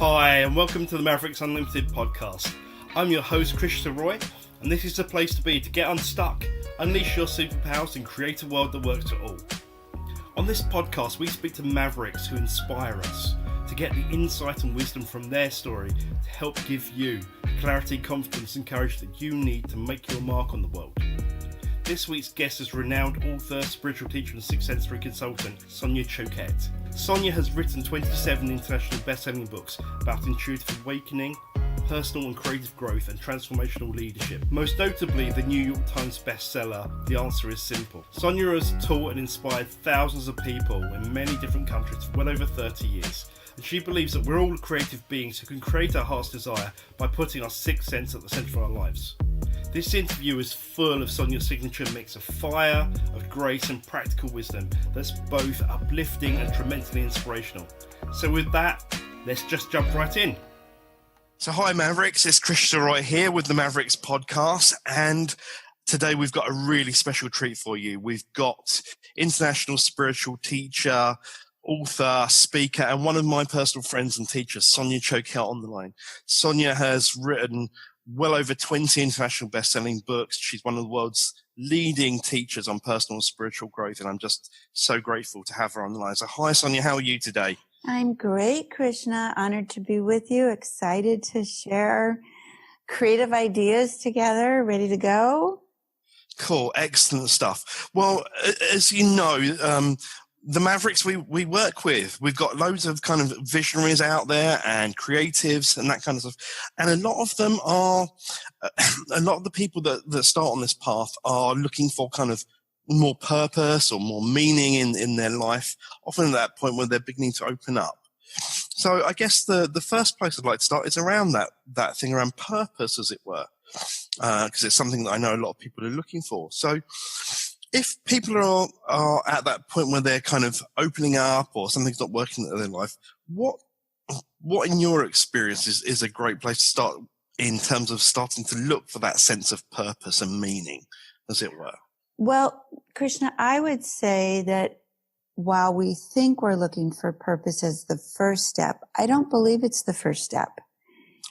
Hi, and welcome to the Mavericks Unlimited podcast. I'm your host, Krish, and this is the place to be to get unstuck, unleash your superpowers, and create a world that works for all. On this podcast, we speak to Mavericks who inspire us to get the insight and wisdom from their story to help give you the clarity, confidence, and courage that you need to make your mark on the world. This week's guest is renowned author, spiritual teacher, and sixth sensory consultant, Sonia Choquette. Sonia has written 27 international best-selling books about intuitive awakening, personal and creative growth, and transformational leadership. Most notably, the New York Times bestseller, The Answer is Simple. Sonia has taught and inspired thousands of people in many different countries for well over 30 years. And she believes that we're all creative beings who can create our heart's desire by putting our sixth sense at the centre of our lives. This interview is full of Sonia's signature mix of fire, of grace and practical wisdom that's both uplifting and tremendously inspirational. So with that, let's just jump right in. So hi Mavericks, it's Krish here with the Mavericks podcast, and today we've got a really special treat for you. We've got international spiritual teacher, author, speaker, and one of my personal friends and teachers, Sonia Choquette, on the line. Sonia has written well over 20 international best-selling books. She's one of the world's leading teachers on personal and spiritual growth, and I'm just so grateful to have her on the line. So hi, Sonia, how are you today? I'm great, Krishna. Honored to be with you. Excited to share creative ideas together. Ready to go? Cool. Excellent stuff. Well, as you know, the Mavericks we work with, we've got loads of kind of visionaries out there and creatives and that kind of stuff. And a lot of them are, a lot of the people that start on this path are looking for kind of more purpose or more meaning in their life, often at that point where they're beginning to open up. So I guess the first place I'd like to start is around that thing around purpose, as it were, because it's something that I know a lot of people are looking for. So if people are at that point where they're kind of opening up or something's not working in their life, what in your experience is a great place to start in terms of starting to look for that sense of purpose and meaning, as it were? Well, Krishna, I would say that while we think we're looking for purpose as the first step, I don't believe it's the first step.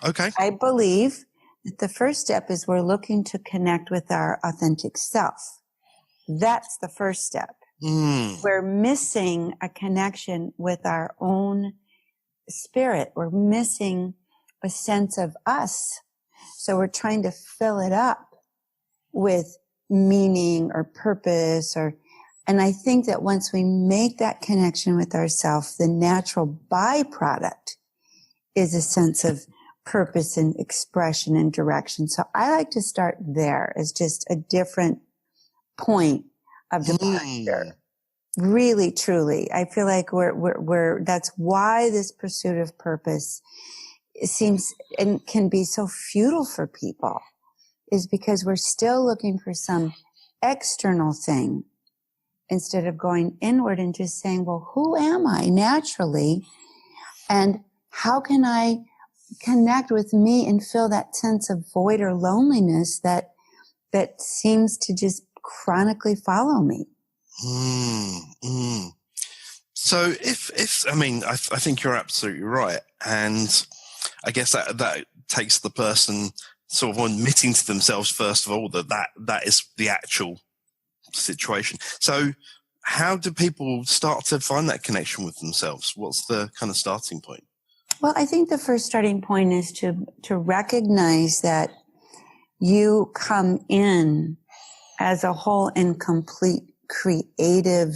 Okay. I believe that the first step is we're looking to connect with our authentic self. That's the first step. We're missing a connection with our own spirit. We're missing a sense of us. So we're trying to fill it up with meaning or purpose and I think that once we make that connection with ourselves, the natural byproduct is a sense of purpose and expression and direction. So I like to start there as just a different point of departure. Really, truly. I feel like we're that's why this pursuit of purpose seems and can be so futile for people, is because we're still looking for some external thing instead of going inward and just saying, well, who am I naturally? And how can I connect with me and feel that sense of void or loneliness that seems to just chronically follow me? So I think you're absolutely right. And I guess that takes the person sort of admitting to themselves, first of all, that is the actual situation. So how do people start to find that connection with themselves? What's the kind of starting point? Well, I think the first starting point is to recognize that you come in as a whole and complete creative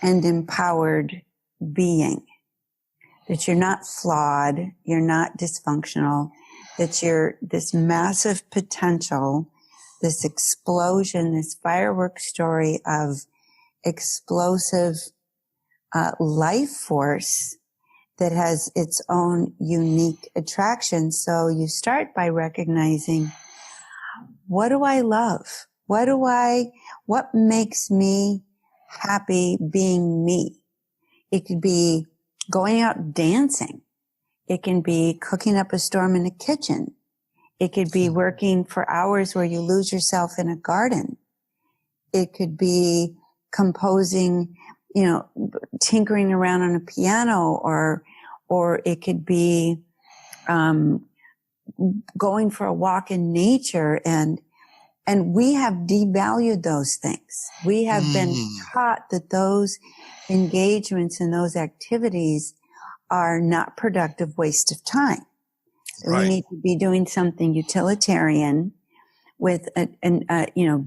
and empowered being. That you're not flawed, you're not dysfunctional, that you're this massive potential, this explosion, this firework story of explosive life force that has its own unique attraction. So you start by recognizing, what do I love? What makes me happy being me? It could be going out dancing. It can be cooking up a storm in a kitchen. It could be working for hours where you lose yourself in a garden. It could be composing, tinkering around on a piano or or it could be going for a walk in nature, and we have devalued those things. We have been taught that those engagements and those activities are not productive waste of time. Right. We need to be doing something utilitarian with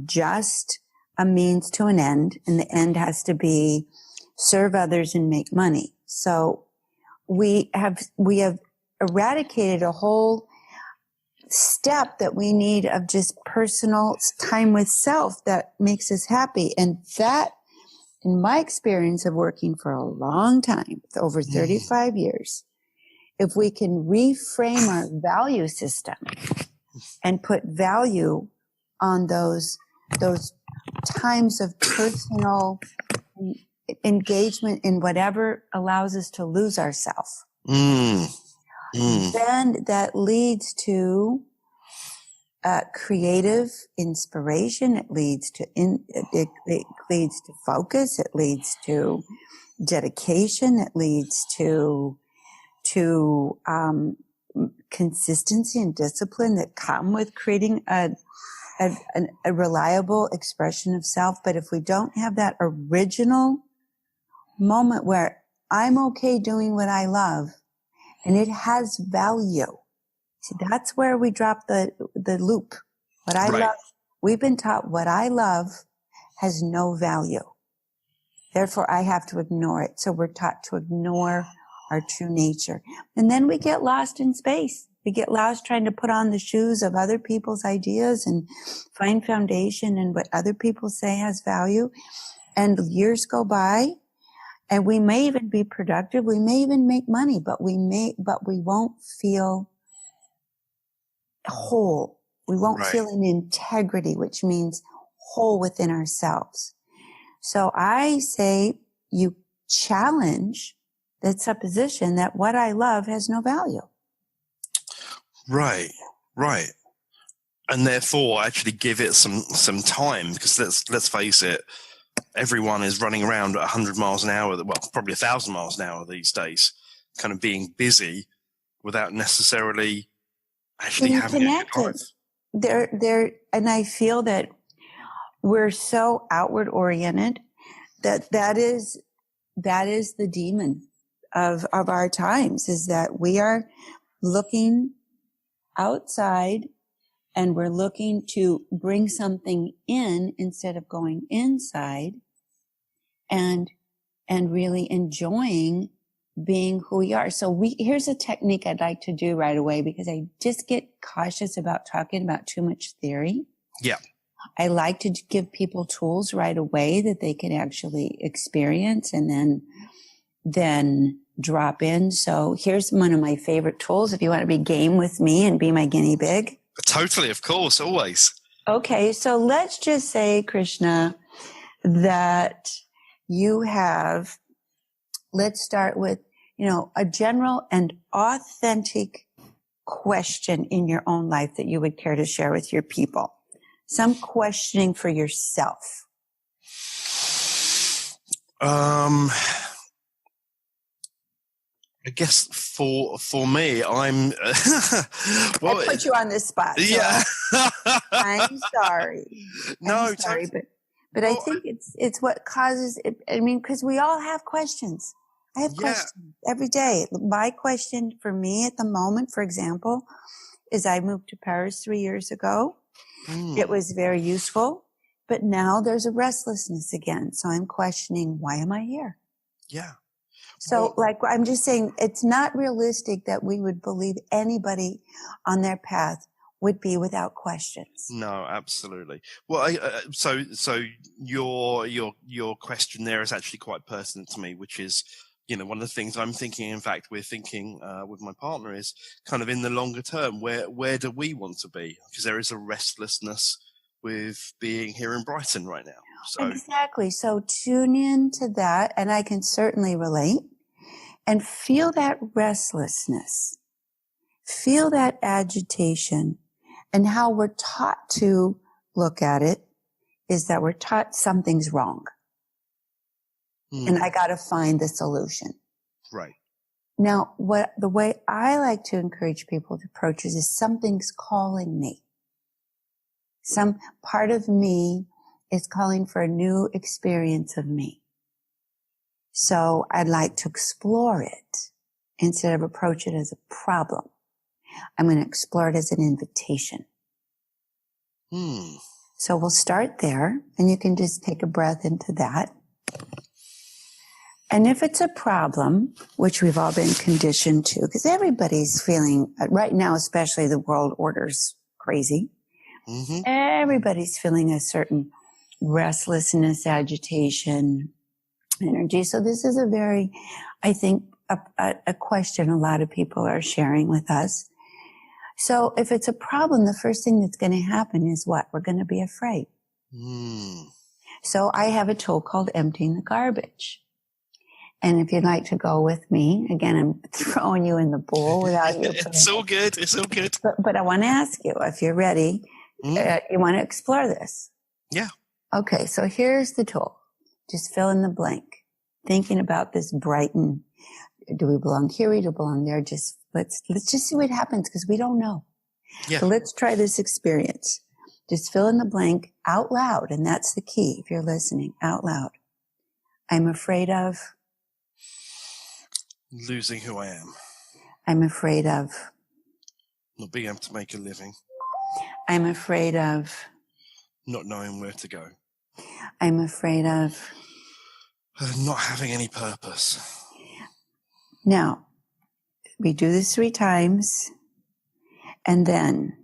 just a means to an end, and the end has to be serve others and make money. So we have eradicated a whole step that we need of just personal time with self that makes us happy. And that, in my experience of working for a long time, over 35 years, if we can reframe our value system and put value on those times of personal engagement in whatever allows us to lose ourselves, then that leads to creative inspiration. It leads to it leads to focus. It leads to dedication. It leads to consistency and discipline that come with creating a reliable expression of self. But if we don't have that original moment where I'm okay doing what I love and it has value, see, that's where we drop the loop. What I love, we've been taught what I love has no value. Therefore, I have to ignore it. So we're taught to ignore our true nature. And then we get lost in space. We get lost trying to put on the shoes of other people's ideas and find foundation in what other people say has value. And years go by, and we may even be productive. We may even make money, but we won't feel whole. We won't feel an integrity, which means whole within ourselves. So I say you challenge that supposition that what I love has no value. Right. And therefore actually give it some time, because let's face it, everyone is running around at 100 miles an hour, well, probably 1,000 miles an hour these days, kind of being busy without necessarily actually having a drive. And I feel that we're so outward oriented that is the demon of our times, is that we are looking outside and we're looking to bring something in instead of going inside and really enjoying being who we are. So here's a technique I'd like to do right away, because I just get cautious about talking about too much theory. Yeah. I like to give people tools right away that they can actually experience and then drop in. So here's one of my favorite tools if you want to be game with me and be my guinea pig. Totally, of course, always. Okay, so let's just say, Krishna, that you have, let's start with, a general and authentic question in your own life that you would care to share with your people. Some questioning for yourself. I guess for me, I'm. Well, I put you on this spot. So yeah. I'm sorry. No, sorry, but I think it's what causes it. I mean, because we all have questions. I have questions every day. My question for me at the moment, for example, is I moved to Paris 3 years ago. It was very useful, but now there's a restlessness again. So I'm questioning, why am I here? Yeah. So I'm just saying, it's not realistic that we would believe anybody on their path would be without questions. No, absolutely. Well, so your question there is actually quite pertinent to me, which is, one of the things I'm thinking, in fact, we're thinking with my partner, is kind of in the longer term, where do we want to be? Because there is a restlessness with being here in Brighton right now. So. Exactly. So tune in to that, and I can certainly relate, and feel that restlessness, feel that agitation, and how we're taught to look at it is that we're taught something's wrong. And I got to find the solution. Right. Now, the way I like to encourage people to approach it is something's calling me. Some part of me is calling for a new experience of me. So I'd like to explore it instead of approach it as a problem. I'm going to explore it as an invitation. So we'll start there, and you can just take a breath into that. And if it's a problem, which we've all been conditioned to, because everybody's feeling, right now especially, the world order's crazy. Mm-hmm. Everybody's feeling a certain restlessness, agitation, energy. So this is a very, I think, a question a lot of people are sharing with us. So if it's a problem, the first thing that's going to happen is what? We're going to be afraid. So I have a tool called emptying the garbage. And if you'd like to go with me, again, I'm throwing you in the bowl without you. It's all good. It's all good. But I want to ask you, if you're ready, you want to explore this? Yeah. Okay, so here's the tool. Just fill in the blank. Thinking about this Brighton. Do we belong here? Do we belong there? Let's just see what happens, because we don't know. Yeah. So let's try this experience. Just fill in the blank out loud. And that's the key. If you're listening out loud. I'm afraid of losing who I am. I'm afraid of not being able to make a living. I'm afraid of not knowing where to go. I'm afraid of not having any purpose. Now, we do this 3 times, and then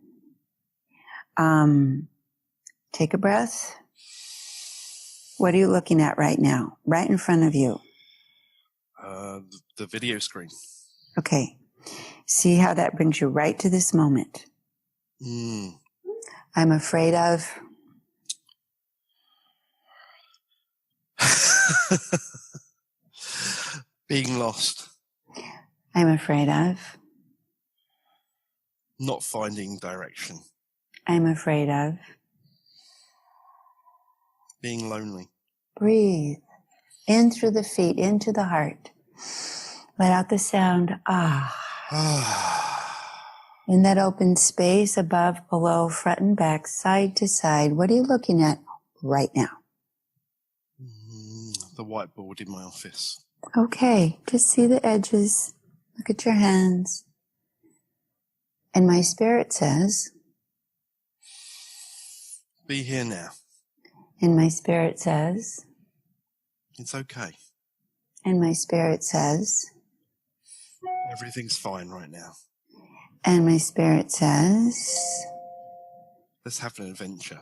take a breath. What are you looking at right now? Right in front of you. The video screen. Okay. See how that brings you right to this moment. I'm afraid of being lost. I'm afraid of not finding direction. I'm afraid of being lonely. Breathe in through the feet, into the heart. Let out the sound, ah. In that open space, above, below, front and back, side to side, what are you looking at right now? The whiteboard in my office. Okay, just see the edges. Look at your hands. And my spirit says, be here now. And my spirit says, it's okay. And my spirit says, everything's fine right now. And my spirit says, let's have an adventure.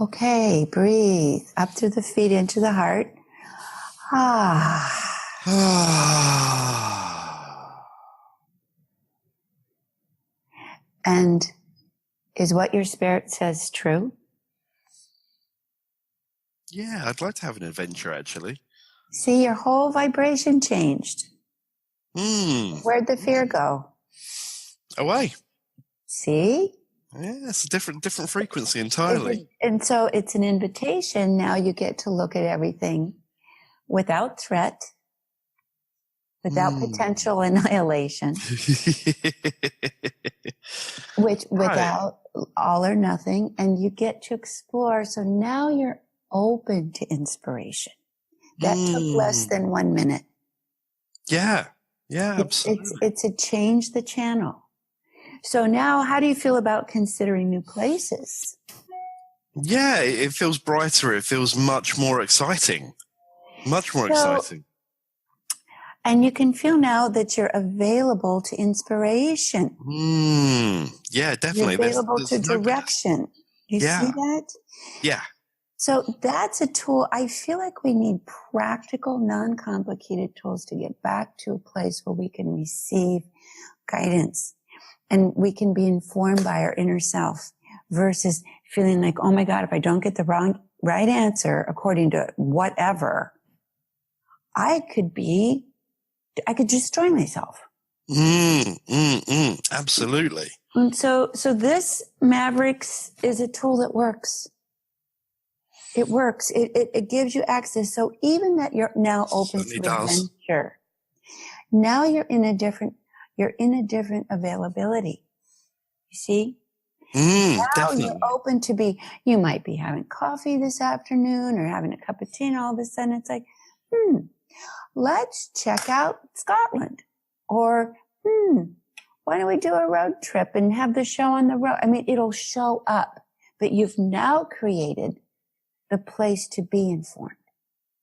Okay, breathe up through the feet, into the heart. And is what your spirit says true? Yeah, I'd like to have an adventure, actually. See, your whole vibration changed. Where'd the fear go? Away. See? Yeah, it's a different frequency entirely. And so it's an invitation. Now you get to look at everything without threat, without potential annihilation, without all or nothing, and you get to explore. So now you're open to inspiration. That took less than 1 minute. Yeah, absolutely. It's a change the channel. So now, how do you feel about considering new places? Yeah, it feels brighter. It feels much more exciting. Much more exciting. And you can feel now that you're available to inspiration. Yeah, definitely. You're available to direction. You see that? Yeah. So that's a tool. I feel like we need practical, non-complicated tools to get back to a place where we can receive guidance and we can be informed by our inner self versus feeling like, oh my God, if I don't get the right answer according to whatever, I could destroy myself. Absolutely. And so this Mavericks is a tool that works. It works. It gives you access. So even that you're now open to adventure, Now you're in a different availability. You see? Now Definitely. you're open to you might be having coffee this afternoon or having a cup of tea, and all of a sudden it's like, let's check out Scotland. Or, why don't we do a road trip and have the show on the road? I mean, it'll show up, but you've now created the place to be informed.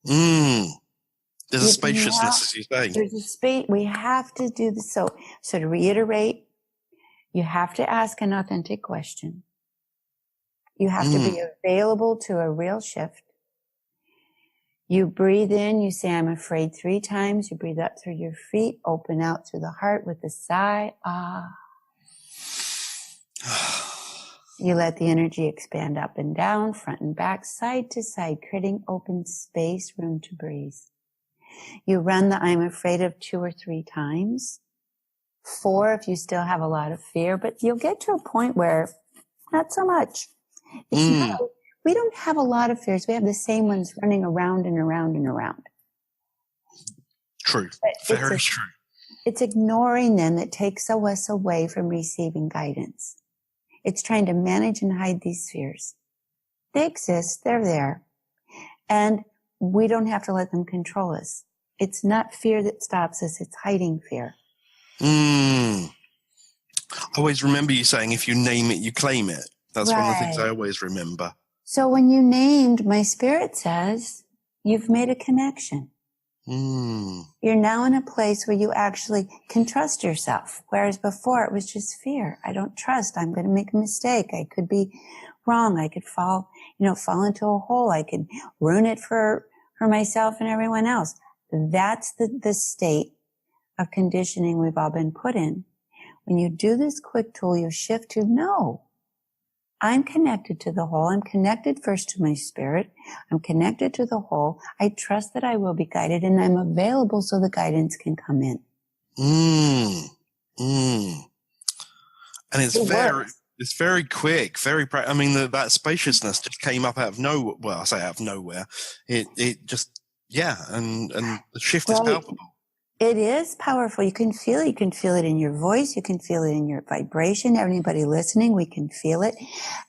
There's a spaciousness, as you say. There's a space. We have to do this. So to reiterate, you have to ask an authentic question. You have to be available to a real shift. You breathe in, you say, I'm afraid 3 times. You breathe up through your feet, open out through the heart with a sigh. Ah. You let the energy expand up and down, front and back, side to side, creating open space, room to breathe. You run the I'm afraid of 2 or 3 times. 4 if you still have a lot of fear, but you'll get to a point where not so much. We don't have a lot of fears. We have the same ones running around and around and around. True. Very true. It's ignoring them that takes us away from receiving guidance. It's trying to manage and hide these fears. They exist. They're there. And we don't have to let them control us. It's not fear that stops us. It's hiding fear. I always remember you saying, if you name it, you claim it. That's one of the things I always remember. So when you named, my spirit says, you've made a connection. You're now in a place where you actually can trust yourself. Whereas before it was just fear. I don't trust. I'm going to make a mistake. I could be wrong. I could fall into a hole. I could ruin it for myself and everyone else. That's the state of conditioning we've all been put in. When you do this quick tool, you shift to no. I'm connected to the whole. I'm connected first to my spirit. I'm connected to the whole. I trust that I will be guided, and I'm available so the guidance can come in. And it's very quick, very I mean, that spaciousness just came up out of nowhere. Well, I say out of nowhere. It just, and the shift is palpable. It is powerful. You can feel it. You can feel it in your voice. You can feel it in your vibration. Everybody listening, we can feel it.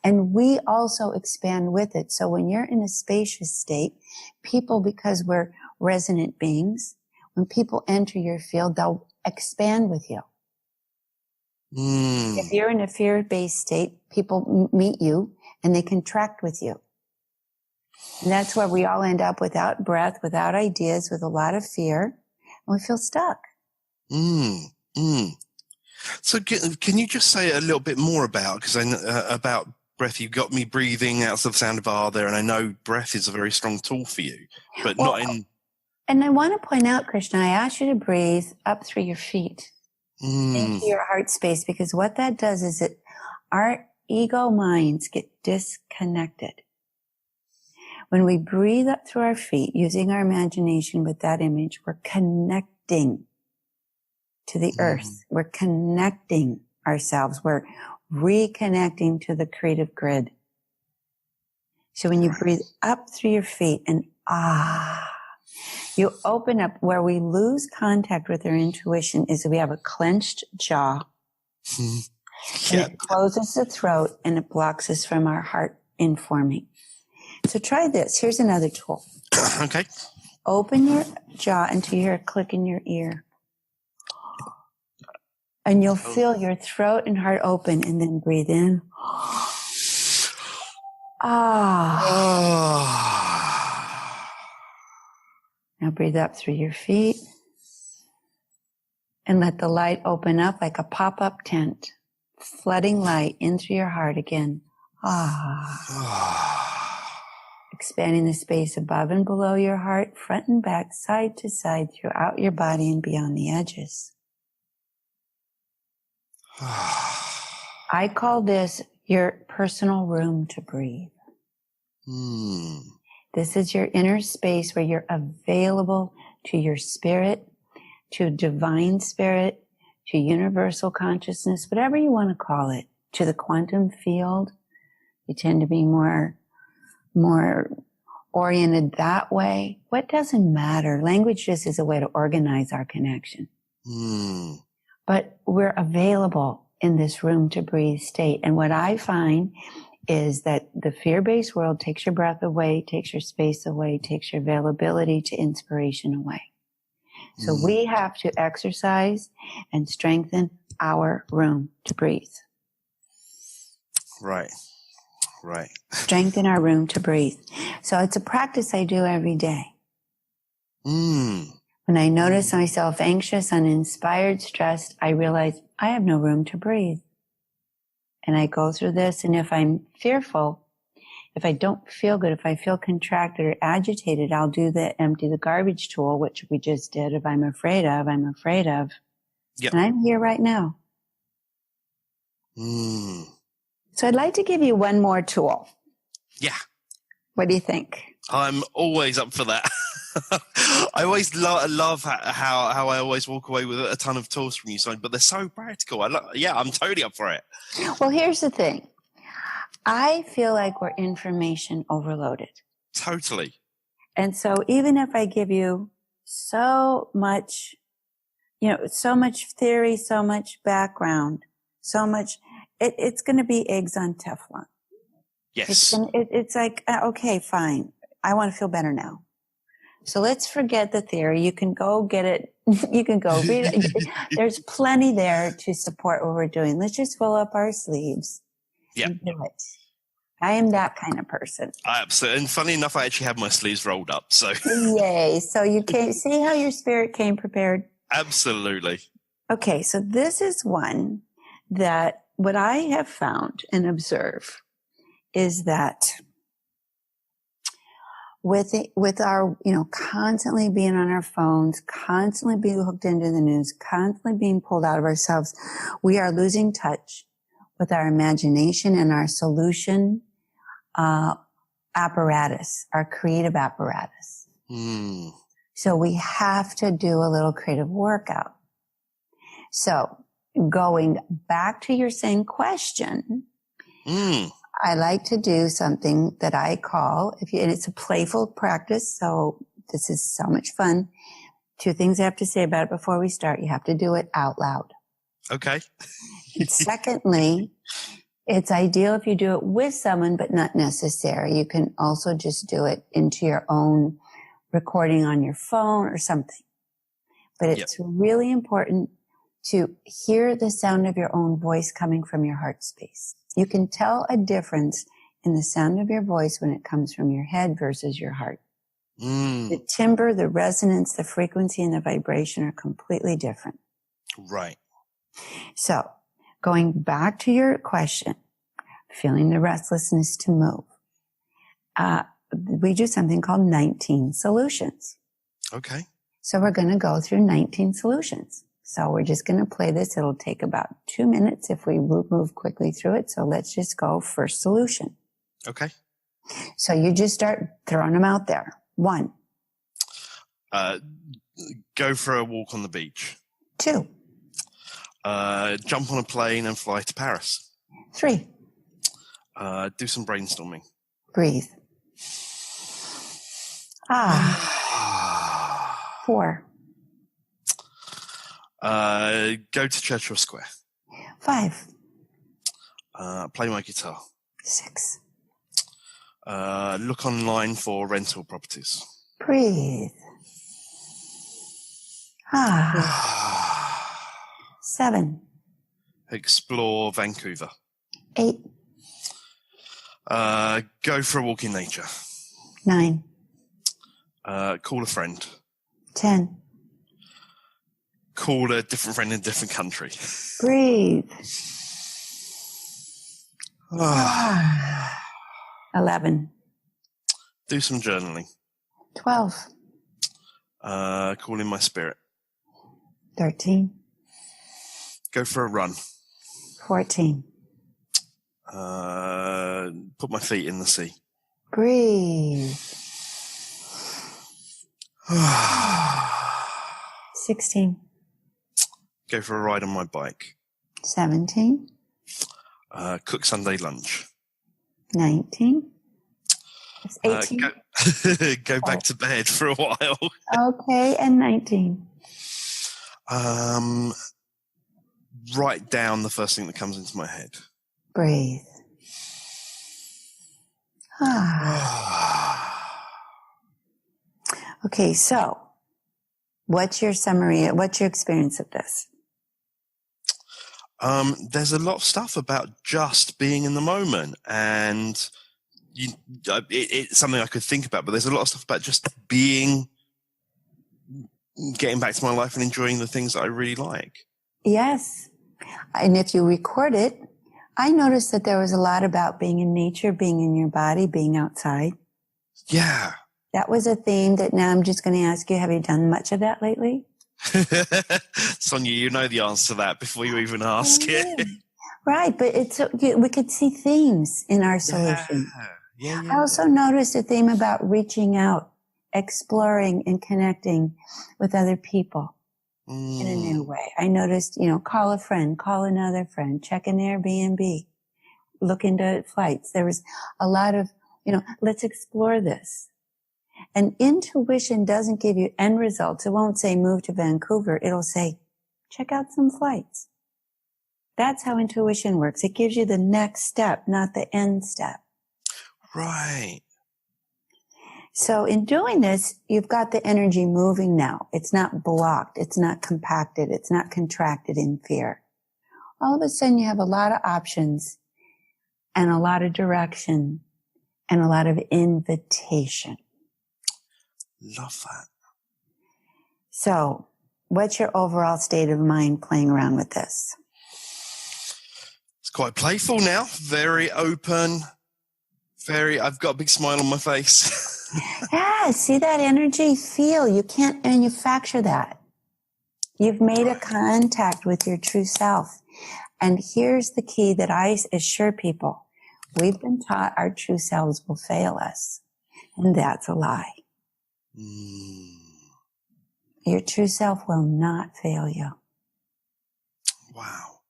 And we also expand with it. So when you're in a spacious state, people, because we're resonant beings, when people enter your field, they'll expand with you. If you're in a fear-based state, people meet you and they contract with you. And that's where we all end up without breath, without ideas, with a lot of fear. We feel stuck. So can you just say a little bit more about breath? You got me breathing out of the sound of R there, and I know breath is a very strong tool for you, but not in... And I want to point out, Krishna, I asked you to breathe up through your feet into your heart space, because what that does is our ego minds get disconnected. When we breathe up through our feet, using our imagination with that image, we're connecting to the earth. We're connecting ourselves. We're reconnecting to the creative grid. So when you breathe up through your feet and you open up. Where we lose contact with our intuition is we have a clenched jaw. And it closes the throat and it blocks us from our heart informing. So try this. Here's another tool. Okay. Open your jaw until you hear a click in your ear. And you'll feel your throat and heart open, and then breathe in. Now breathe up through your feet and let the light open up like a pop-up tent, flooding light in through your heart again. Expanding the space above and below your heart, front and back, side to side, throughout your body and beyond the edges. I call this your personal room to breathe. This is your inner space where you're available to your spirit, to divine spirit, to universal consciousness, whatever you want to call it, to the quantum field. You tend to be more oriented that way. What doesn't matter? Language just is a way to organize our connection. But we're available in this room to breathe state. And what I find is that the fear-based world takes your breath away, takes your space away, takes your availability to inspiration away. So we have to exercise and strengthen our room to breathe. Right. Strengthen our room to breathe. So it's a practice I do every day. When I notice myself anxious, uninspired, stressed, I realize I have no room to breathe. And I go through this, and if I'm fearful, if I don't feel good, if I feel contracted or agitated, I'll do the empty the garbage tool, which we just did. If I'm afraid of, I'm afraid of. Yep. And I'm here right now. So I'd like to give you one more tool. Yeah. What do you think? I'm always up for that. I always love how I always walk away with a ton of tools from you, Sonia, but they're so practical. I'm totally up for it. Well, here's the thing. I feel like we're information overloaded. Totally. And so even if I give you so much, so much theory, so much background, so much, it's going to be eggs on Teflon. Yes. It's like, okay, fine. I want to feel better now. So let's forget the theory. You can go get it. You can go read it. There's plenty there to support what we're doing. Let's just roll up our sleeves and do it. I am that kind of person. Absolutely. And funny enough, I actually have my sleeves rolled up. So yay. So you can see how your spirit came prepared. Absolutely. Okay. So this is one that what I have found and observed is that with our, constantly being on our phones, constantly being hooked into the news, constantly being pulled out of ourselves, we are losing touch with our imagination and our solution apparatus, our creative apparatus. So we have to do a little creative workout. So going back to your same question, I like to do something that I call, and it's a playful practice, so this is so much fun. 2 things I have to say about it before we start. You have to do it out loud. Okay. Secondly, it's ideal if you do it with someone, but not necessary. You can also just do it into your own recording on your phone or something. But it's really important to hear the sound of your own voice coming from your heart space. You can tell a difference in the sound of your voice when it comes from your head versus your heart. The timbre, the resonance, the frequency, and the vibration are completely different. Right. So going back to your question, feeling the restlessness to move, we do something called 19 solutions. Okay. So we're going to go through 19 solutions. So we're just going to play this. It'll take about 2 minutes if we move quickly through it. So let's just go first solution. Okay. So you just start throwing them out there. 1. Go for a walk on the beach. 2. Jump on a plane and fly to Paris. 3. Do some brainstorming. Breathe. 4. Go to Churchill Square. 5. Play my guitar. 6. Look online for rental properties. Breathe. 7. Explore Vancouver. 8. Go for a walk in nature. 9. Call a friend. 10. Call a different friend in a different country. Breathe. 11. Do some journaling. 12. Call in my spirit. 13. Go for a run. 14. Put my feet in the sea. Breathe. 16. Go for a ride on my bike. 17. Cook Sunday lunch. 19. That's 18. Go back to bed for a while. Okay, and 19. Write down the first thing that comes into my head. Breathe. Okay, so what's your summary? What's your experience of this? There's a lot of stuff about just being in the moment, and it's something I could think about, but there's a lot of stuff about just getting back to my life and enjoying the things that I really like. Yes. And if you record it, I noticed that there was a lot about being in nature, being in your body, being outside. Yeah. That was a theme that now I'm just going to ask you, have you done much of that lately? Sonia, you know the answer to that before you even ask it. Right, but we could see themes in our solution. Yeah. I also noticed a theme about reaching out, exploring and connecting with other people in a new way. I noticed, call a friend, call another friend, check an Airbnb, look into flights. There was a lot of, let's explore this. And intuition doesn't give you end results. It won't say move to Vancouver. It'll say check out some flights. That's how intuition works. It gives you the next step, not the end step. Right. So in doing this, you've got the energy moving now. It's not blocked. It's not compacted. It's not contracted in fear. All of a sudden you have a lot of options and a lot of direction and a lot of invitation. Love that. So what's your overall state of mind playing around with this? It's quite playful now. Very open. I've got a big smile on my face. Yeah, see that energy? Feel. You can't manufacture that. You've made a contact with your true self. And here's the key that I assure people. We've been taught our true selves will fail us. And that's a lie. Your true self will not fail you. Wow.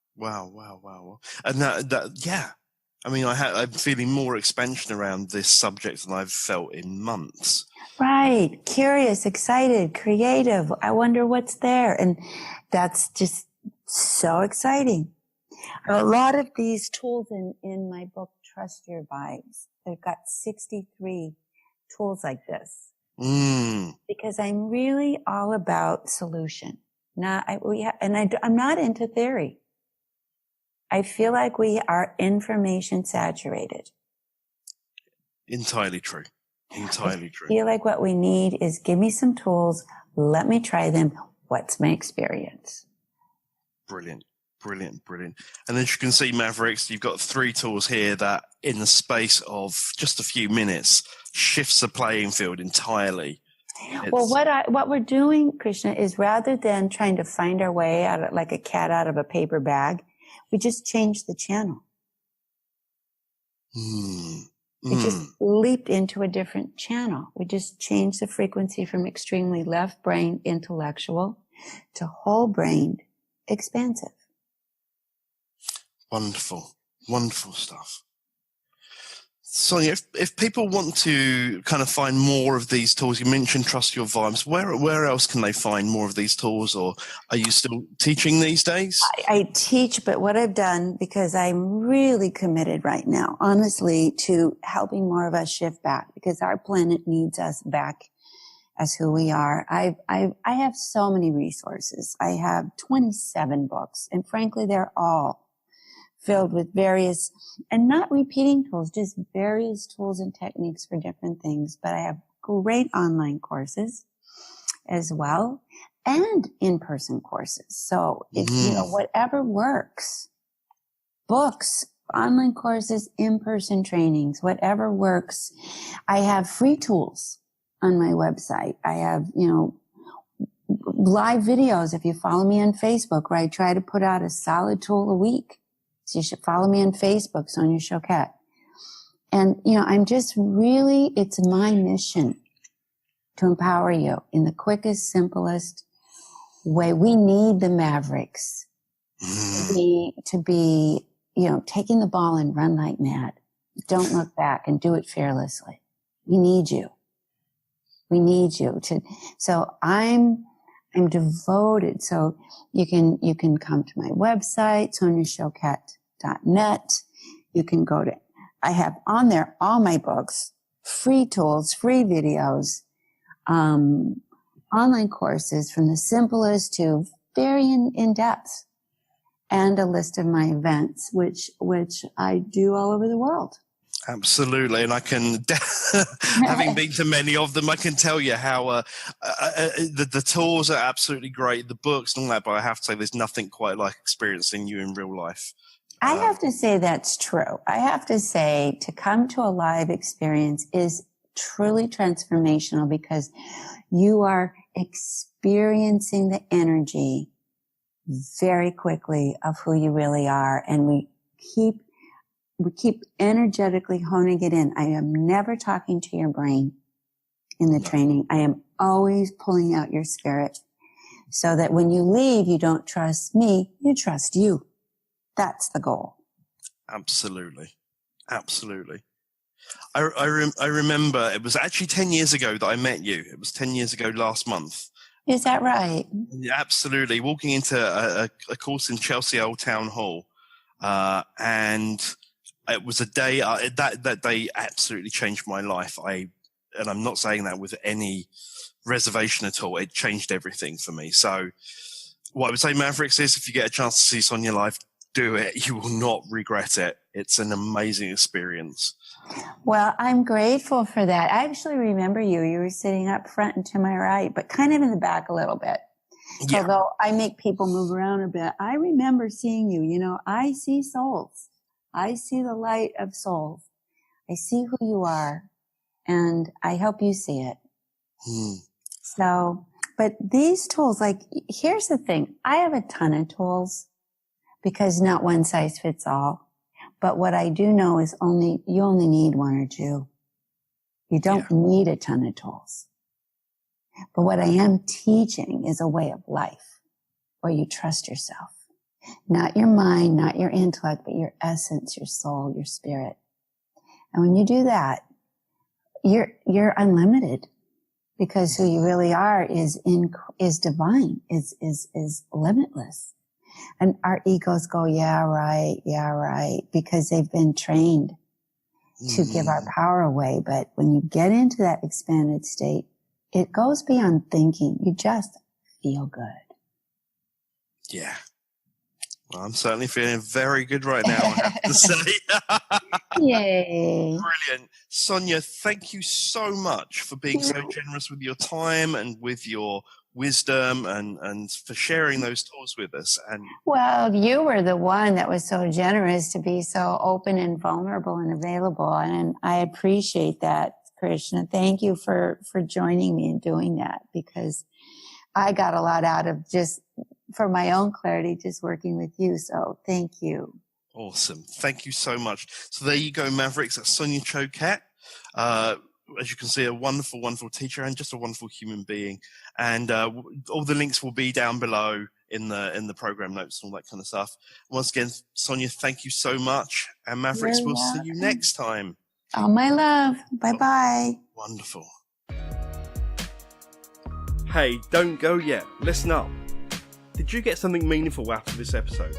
And yeah. I mean, I'm feeling more expansion around this subject than I've felt in months. Right. Curious, excited, creative. I wonder what's there. And that's just so exciting. A lot of these tools in my book, Trust Your Vibes, they've got 63 tools like this. Because I'm really all about solution. I'm not into theory. I feel like we are information saturated. Entirely true. I feel like what we need is give me some tools. Let me try them. What's my experience? Brilliant. And as you can see, Mavericks, you've got 3 tools here that in the space of just a few minutes shifts the playing field entirely. Well, what we're doing, Krishna, is rather than trying to find our way out like a cat out of a paper bag, we just changed the channel. We just leaped into a different channel. We just changed the frequency from extremely left brain intellectual to whole brained expansive. Wonderful stuff. Sonia, if people want to kind of find more of these tools, you mentioned Trust Your Vibes, where else can they find more of these tools, or are you still teaching these days? I teach, but what I've done, because I'm really committed right now, honestly, to helping more of us shift back, because our planet needs us back as who we are. I have so many resources. I have 27 books, and frankly, they're all filled with various, and not repeating tools, just various tools and techniques for different things. But I have great online courses as well, and in-person courses. So if, whatever works, books, online courses, in-person trainings, whatever works. I have free tools on my website. I have, live videos. If you follow me on Facebook, where I try to put out a solid tool a week. So you should follow me on Facebook, Sonia Choquette. And, I'm just really, it's my mission to empower you in the quickest, simplest way. We need the Mavericks to be, taking the ball and run like mad. Don't look back and do it fearlessly. We need you. So I'm I'm devoted. So you can come to my website, soniachoquette.net. You can go to, I have on there all my books, free tools, free videos, online courses from the simplest to very in depth, and a list of my events, which I do all over the world. Absolutely, and I can, having been to many of them, I can tell you how the tools are absolutely great, the books and all that, but I have to say there's nothing quite like experiencing you in real life. I have to say that's true. I have to say to come to a live experience is truly transformational, because you are experiencing the energy very quickly of who you really are. And we keep energetically honing it in. I am never talking to your brain in the training. I am always pulling out your spirit, so that when you leave, you don't trust me, you trust you. That's the goal. Absolutely. Absolutely. I remember it was actually 10 years ago that I met you. It was 10 years ago last month. Is that right? Yeah, absolutely. Walking into a course in Chelsea Old Town Hall. And it was a day, that day absolutely changed my life. And I'm not saying that with any reservation at all. It changed everything for me. So what I would say, Mavericks, is if you get a chance to see Sonia live, do it. You will not regret it. It's an amazing experience. Well, I'm grateful for that. I actually remember you. You were sitting up front and to my right, but kind of in the back a little bit. Yeah. Although I make people move around a bit, I remember seeing you. You know, I see souls. I see the light of souls. I see who you are, and I help you see it. So, but these tools, like, here's the thing. I have a ton of tools, because not one size fits all. But what I do know is you only need one or two. You don't need a ton of tools. But what I am teaching is a way of life where you trust yourself. Not your mind, not your intellect, but your essence, your soul, your spirit. And when you do that, you're unlimited, because who you really are is divine, is limitless. And our egos go, yeah, right, because they've been trained to give our power away. But when you get into that expanded state, it goes beyond thinking. You just feel good. Yeah. Well, I'm certainly feeling very good right now, I have to say. Yay. Brilliant. Sonia, thank you so much for being so generous with your time and with your wisdom, and for sharing those tools with us. And well, you were the one that was so generous to be so open and vulnerable and available, and I appreciate that, Krishna. Thank you for joining me in doing that, because I got a lot out of, just for my own clarity, just working with you. So thank you. Awesome. Thank you so much. So there you go, Mavericks. That's Sonia Choquette. As you can see, a wonderful, wonderful teacher and just a wonderful human being. And all the links will be down below in the program notes and all that kind of stuff. Once again, Sonia, thank you so much. And Mavericks, we'll see you next time. Oh, my love. Bye-bye. Wonderful. Hey, don't go yet. Listen up. Did you get something meaningful out of this episode?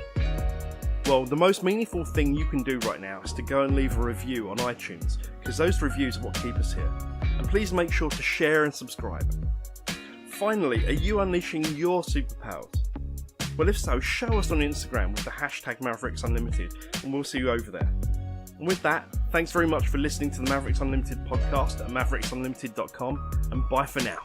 Well, the most meaningful thing you can do right now is to go and leave a review on iTunes, because those reviews are what keep us here. And please make sure to share and subscribe. Finally, are you unleashing your superpowers? Well, if so, show us on Instagram with the hashtag #MavericksUnlimited, and we'll see you over there. And with that, thanks very much for listening to the Mavericks Unlimited podcast at mavericsunlimited.com, and bye for now.